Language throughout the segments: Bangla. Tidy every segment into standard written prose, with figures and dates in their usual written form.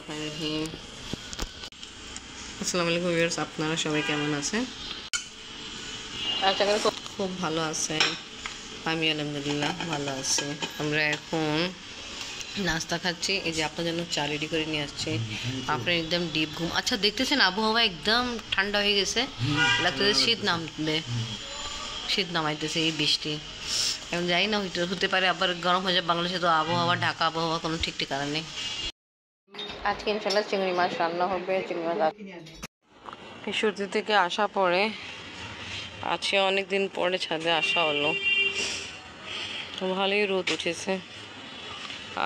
বিসমিল্লাহির আসসালামু আলাইকুম ভিউয়ার্স, আপনারা সবাই কেমন আছেন? আশা করি খুব ভালো আছেন। আমি আলহামদুলিল্লাহ ভালো আছি। আমরা এখন নাস্তা খাচ্ছি। এই যে আপনার জন্য চা রেডি করে নিয়ে আসছি। আপনার একদম ডিপ ঘুম। আচ্ছা, দেখতেছেন আবহাওয়া একদম ঠান্ডা হয়ে গেছে, লাগতেছে শীত নামাইতেছে এই বৃষ্টি। এখন যাই না, হতে পারে আবার গরম হয়ে যায়। বাংলাদেশে তো আবহাওয়া, ঢাকা আবহাওয়া কোনো ঠিক ঠিকানা নেই। আজকে ইনশাল্লাহ চিংড়ি মাছ রান্না হবে। চিংড়ি মাছ সূর্য থেকে আসা পরে আজকে অনেক দিন পরে ছাদে আসা হলো, ভালোই রোদ উঠেছে।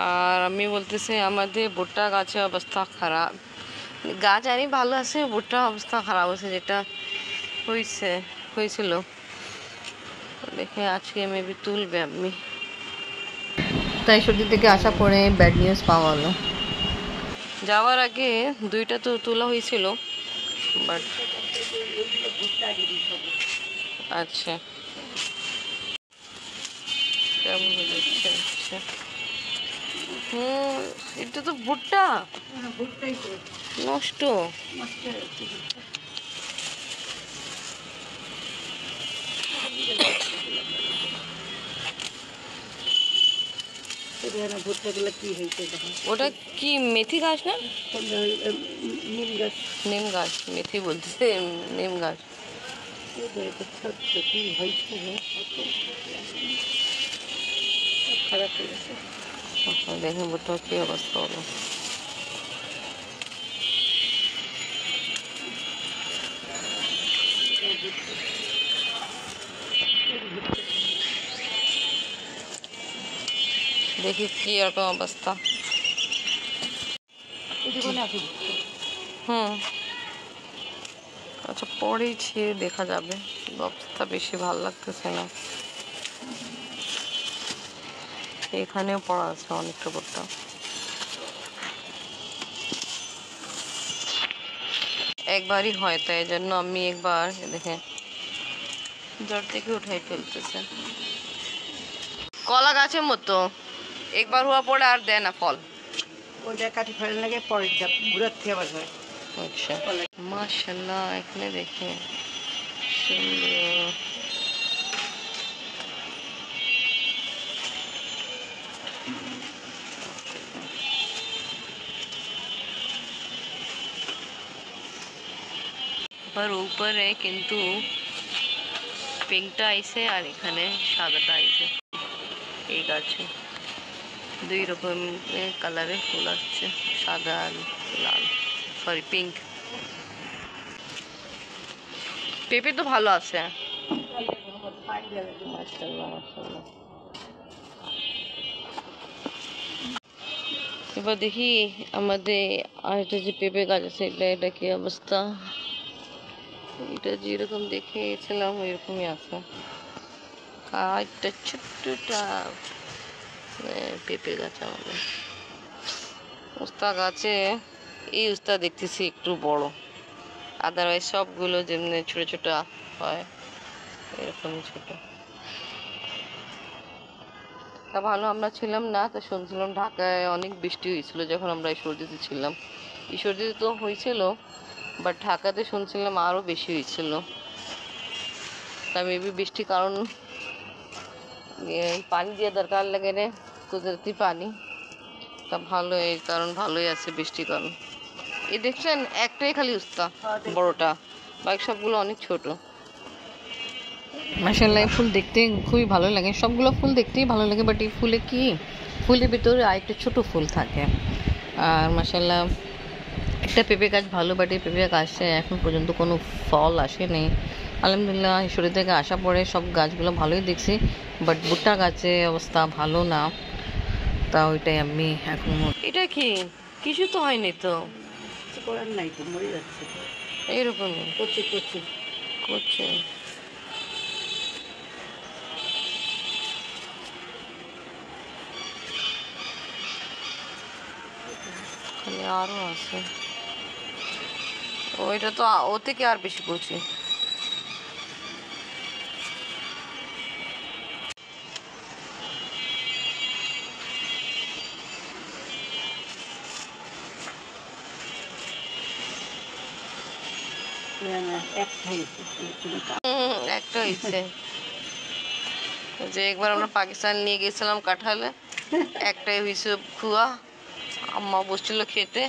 আর আমি বলতেছি আমাদের ভুট্টা গাছের অবস্থা খারাপ। গাছ আনি ভালো আছে, ভুট্টা অবস্থা খারাপ আছে, যেটা হয়েছিল দেখে আজকে মেবি তুলবে আপনি। তাই সূর্য থেকে আসা পরে ব্যাড নিউজ পাওয়া হলো। যাওয়ার আগে দুইটা তো তোলা হয়েছিল, বাট আচ্ছা কেমন হচ্ছে। আচ্ছা, এটা তো ভুট্টা নষ্ট। ওটা কি মেথি গাছ না? নিম গাছ। মেথি বলতেছে নিম গাছ। খারাপ হয়ে গেছে। দেখেন ভুট্টা কি অবস্থা হলো। দেখি কি রকম অবস্থা। আচ্ছা, পরেই ছিঁড়ে দেখা যাবে। অবস্থা বেশি ভালো লাগতেছে না। এখানেও পড়া আছে অনেকটা ভুট্টা। একবারই হয়, তাই জন্য আমি একবার দেখে জট থেকে উঠাই ফেলতেছে। কলা গাছের মতো একবার হওয়া পরে আর দেয় না ফল। ওইটা কাটি ফেলে লাগে পরে ঘুরার থেকে আবার হয়। আচ্ছা, মাশাআল্লাহ এখানে দেখে সুন্দর। पर ऊपर है কিন্তু পিঙ্কটা আইছে আর এখানে সাদাটা আইছে। এই গাছে দুই রকম কালারের ফুল আসছে, সাদা আর লাল, সরি পিঙ্ক। পেঁপে তো ভালো আছে। মাশাআল্লাহ মাশাআল্লাহ। এবার দেখি আমাদের আরেকটা যে পেঁপে গাছ আছে, এটা কি অবস্থা। এটা যেরকম দেখেছিলাম ওইরকমই আছে। একটা ছোট্টটা পেঁপে গাছ আমাদের উস্তা গাছে। এই উস্তা দেখতেছি একটু বড়, আদারওয়াইজ সবগুলো যেমনি ছোট ছোট হয় এরকমই ছোট। তা ভালো আমরা ছিলাম না, তো শুনছিলাম ঢাকায় অনেক বৃষ্টি হয়েছিল যখন আমরা ঈশ্বরদীতে ছিলাম। ঈশ্বরদীতে তো হয়েছিল, বাট ঢাকাতে শুনছিলাম আরও বেশি হয়েছিল। তা মেবি বৃষ্টির কারণ পানি দিয়ে দরকার লাগে রে, কুদরতি পানি। তা ভালো, এই কারণ ভালোই আছে বৃষ্টির কারণ। এই দেখছেন একটাই খালি উস্তা বড়টা, বাকি সবগুলো অনেক ছোট। মাশাআল্লাহ, ফুল দেখতে খুবই ভালো লাগে। সবগুলো ফুল দেখতেই ভালো লাগে, বাট এই ফুলে কি, ফুলের ভিতরে আরেকটা ছোট ফুল থাকে। আর মাশাআল্লাহ একটা পেঁপে গাছ ভালো, বাট এই পেঁপে গাছে এখন পর্যন্ত কোনো ফল আসেনি। আলহামদুলিল্লাহ ঈশ্বরী থেকে আসা পরে সব গাছগুলো ভালোই দেখছি, বাট ভুট্টা গাছে অবস্থা ভালো না। তা ওইটাই আমি এখন। এটা কি কিছু তো হয়নি তো, করার নাই তো, মরে যাচ্ছে এইরকমই করছে করছে করছে। খালি আরও আছে, ওইটা তো ও থেকে আর বেশি করছি। একটাই একটা হয়েছে যে একবার আমরা পাকিস্তান নিয়ে গেছিলাম কাঁঠালে, একটাই হয়েছে খুয়া। আম্মা বসছিল খেতে,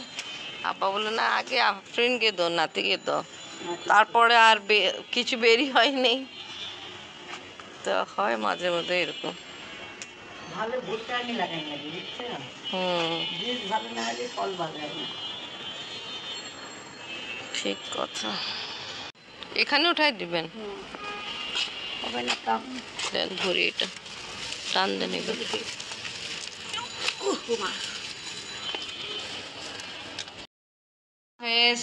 আব্বা বললো না আগে আফরিনকে দো, নাতিকে দো। তারপরে আর কিছু বেরি হয়নি। তো হয় মাঝে মধ্যে এরকম। ভালো ভুট্টা আমি লাগাই লাগে, বুঝছো? বীজ ভালো না হলে ফল ভালো হয় না। ঠিক কথা। এখানে উঠাই দিবেন, হবে না কাম। দেন ধরি এটা, টান দেন এবার। Yes.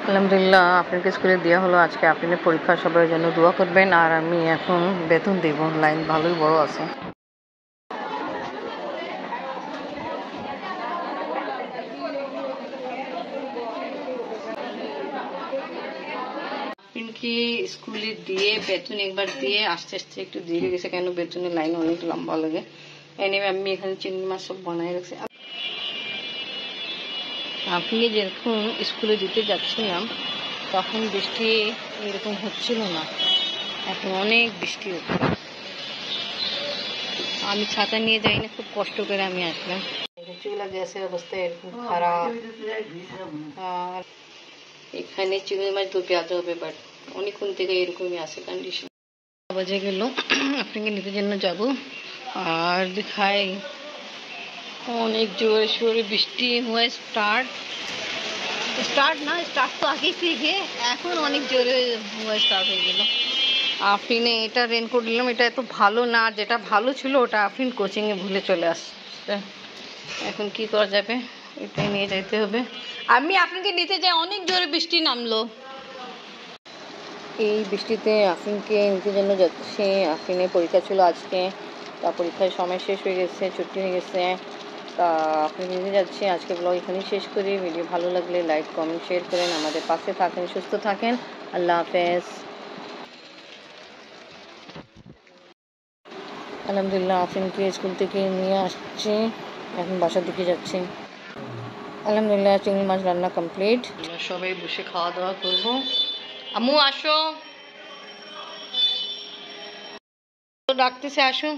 আলহামদুলিল্লাহ আপনাকে স্কুলে দেওয়া হলো। আজকে আপনাদের পরীক্ষা, সবার জন্য দোয়া করবেন। আর আমি এখন বেতন দেব, লাইন ভালোই বড় আছে। কি স্কুলে দিয়ে বেতন একবার দিয়ে আস্তে আস্তে একটু দেরি গেছে, কেন বেতনের লাইন অনেক লম্বা লাগে। এনে আমি এখানে চিংড়ি মাছ সব বানাই রাখছি। আপনি যেরকম স্কুলে দিতে যাচ্ছিলাম তখন বৃষ্টি এরকম হচ্ছিল না, এখন অনেক বৃষ্টি হচ্ছে। আমি ছাতা নিয়ে যাই না, খুব কষ্ট করে আমি আসলাম। চুলা গ্যাসের অবস্থা এরকম খারাপ। আর এখানে চিংড়ি মাছ দু পেঁয়াজ হবে, বাট অনেকক্ষণ থেকে এরকমই আছে কন্ডিশন। বাজে গেল, আপনাকে নিতে জন্য যাব। আর দেখাই অনেক জোরে সোরে বৃষ্টি হয়ে স্টার্ট তো আগেই থেকে, এখন অনেক জোরে হয়ে স্টার্ট হয়ে গেল। আফরিনে এটা রেনকোট নিলাম, এটা এত ভালো না, যেটা ভালো ছিল ওটা আফরিন কোচিংয়ে ভুলে চলে আসছে। এখন কি করা যাবে, এটাই নিয়ে যেতে হবে। আমি আপনাকে নিতে যাই, অনেক জোরে বৃষ্টি নামলো। এই বৃষ্টিতে আফরিনকে নিতে জন্য যাচ্ছে। আফরিনের পরীক্ষা ছিল আজকে, তা পরীক্ষার সময় শেষ হয়ে গেছে, ছুটি হয়ে গেছে। তা আফরিন নিতে যাচ্ছি। আজকে ব্লগ এখানেই শেষ করি। ভিডিও ভালো লাগলে লাইক কমেন্ট শেয়ার করেন, আমাদের পাশে থাকেন, সুস্থ থাকেন। আল্লাহ হাফেজ। আলহামদুলিল্লাহ আফরিনকে স্কুল থেকে নিয়ে আসছি, এখন বাসার দিকে যাচ্ছি। আলহামদুলিল্লাহ চিংড়ি মাছ রান্না কমপ্লিট। আমরা সবাই বসে খাওয়া দাওয়া করবো। আম্মু আসো, ডাকতেছে, আসো।